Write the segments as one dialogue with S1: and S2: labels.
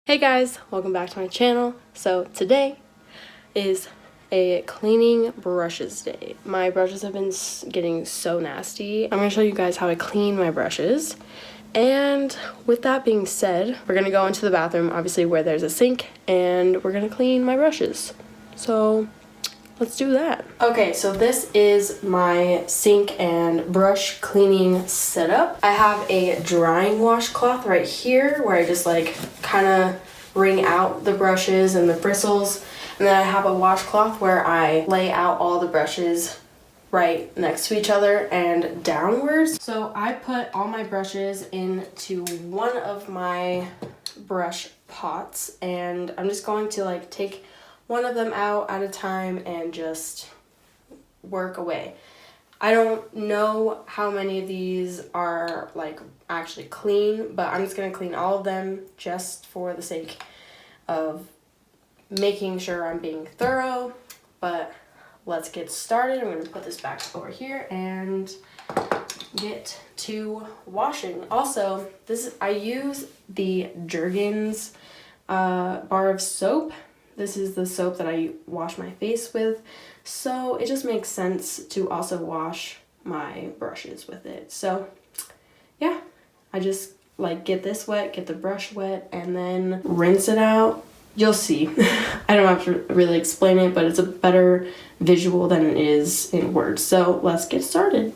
S1: Hey guys, welcome back to my channel. So today is a cleaning brushes day. My brushes have been getting so nasty. I'm gonna show you guys how I clean my brushes. And with that being said, we're gonna go into the bathroom, obviously where there's a sink, and we're gonna clean my brushes. So let's do that. Okay, so this is my sink and brush cleaning setup. I have a drying washcloth right here where I just like kind of wring out the brushes and the bristles. And then I have a washcloth where I lay out all the brushes right next to each other and downwards. So I put all my brushes into one of my brush pots, and I'm just going to like take one of them out at a time and just work away. I don't know how many of these are like actually clean, but I'm just gonna clean all of them just for the sake of making sure I'm being thorough. But let's get started. I'm gonna put this back over here and get to washing. Also, I use the Jergens bar of soap. This is the soap that I wash my face with, so it just makes sense to also wash my brushes with it. So yeah, I just like get this wet, get the brush wet, and then rinse it out. You'll see. I don't have to really explain it, but it's a better visual than it is in words. So let's get started.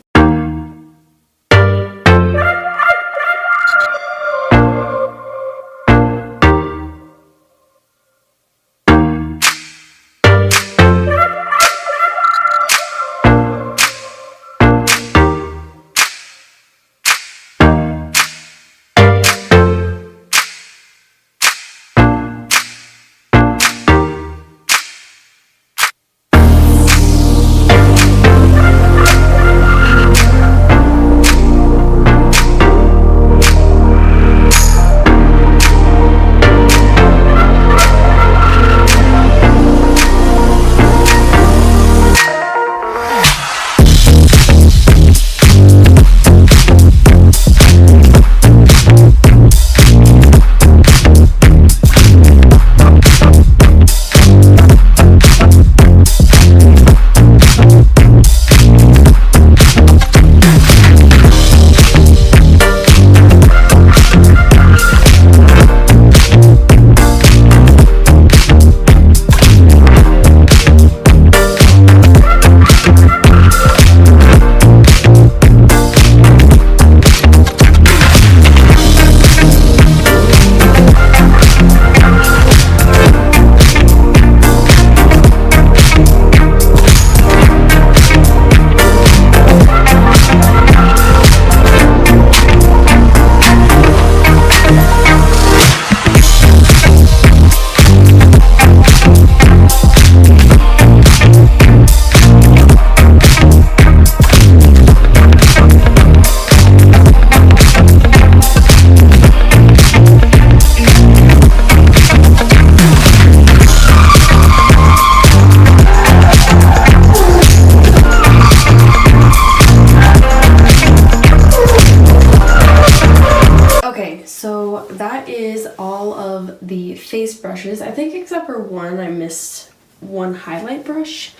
S1: So that is all of the face brushes. I think except for one, I missed one highlight brush.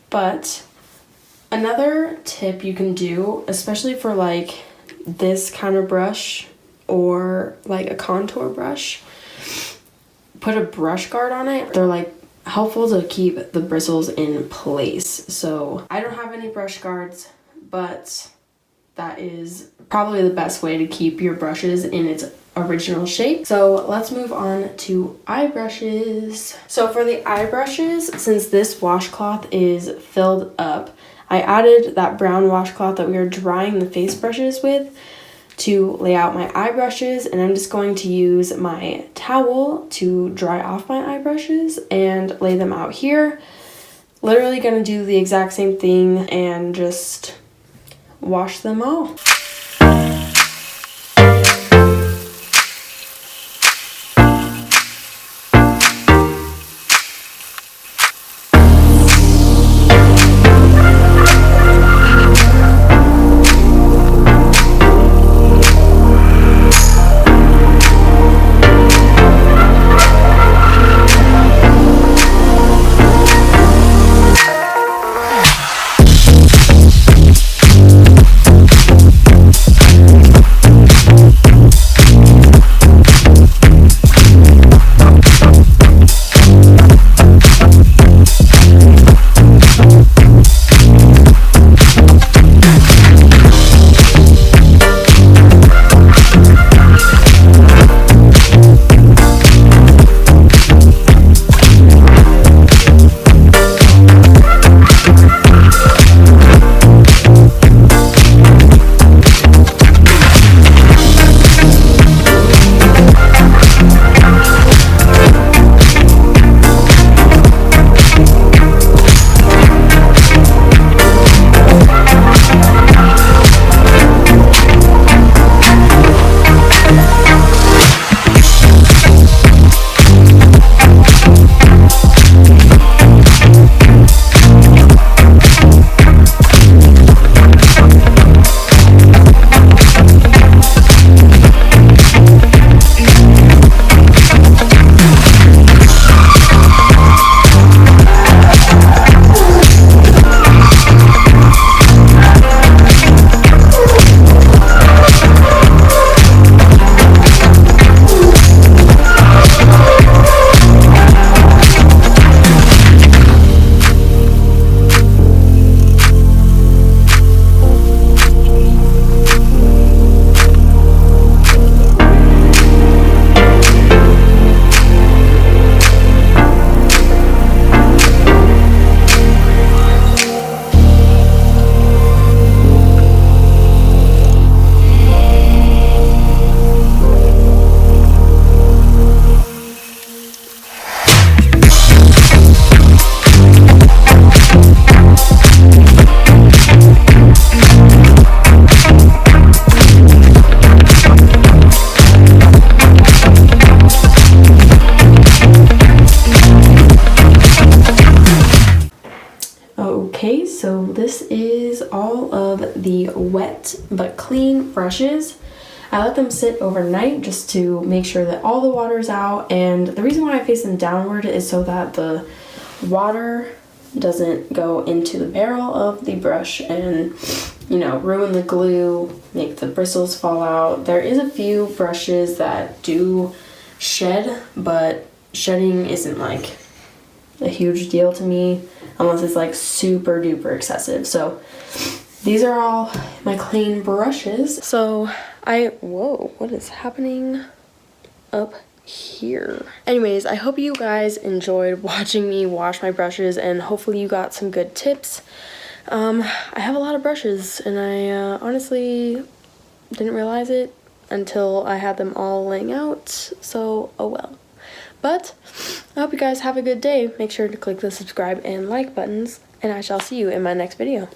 S1: But another tip you can do, especially for like this kind of brush or like a contour brush, put a brush guard on it. They're like helpful to keep the bristles in place. So I don't have any brush guards, but that is probably the best way to keep your brushes in its original shape. So let's move on to eye brushes. So for the eye brushes, since this washcloth is filled up, I added that brown washcloth that we are drying the face brushes with to lay out my eye brushes, and I'm just going to use my towel to dry off my eye brushes and lay them out here. Literally gonna do the exact same thing and just wash them all. this is all of the wet but clean brushes. I let them sit overnight just to make sure that all the water's out, and the reason why I face them downward is so that the water doesn't go into the barrel of the brush and, you know, ruin the glue, make the bristles fall out. There is a few brushes that do shed, but shedding isn't like a huge deal to me unless it's like super duper excessive. So these are all my clean brushes. So whoa, what is happening up here? Anyways, I hope you guys enjoyed watching me wash my brushes, and hopefully you got some good tips. I have a lot of brushes, and I honestly didn't realize it until I had them all laying out, so oh well. But I hope you guys have a good day. Make sure to click the subscribe and like buttons, and I shall see you in my next video.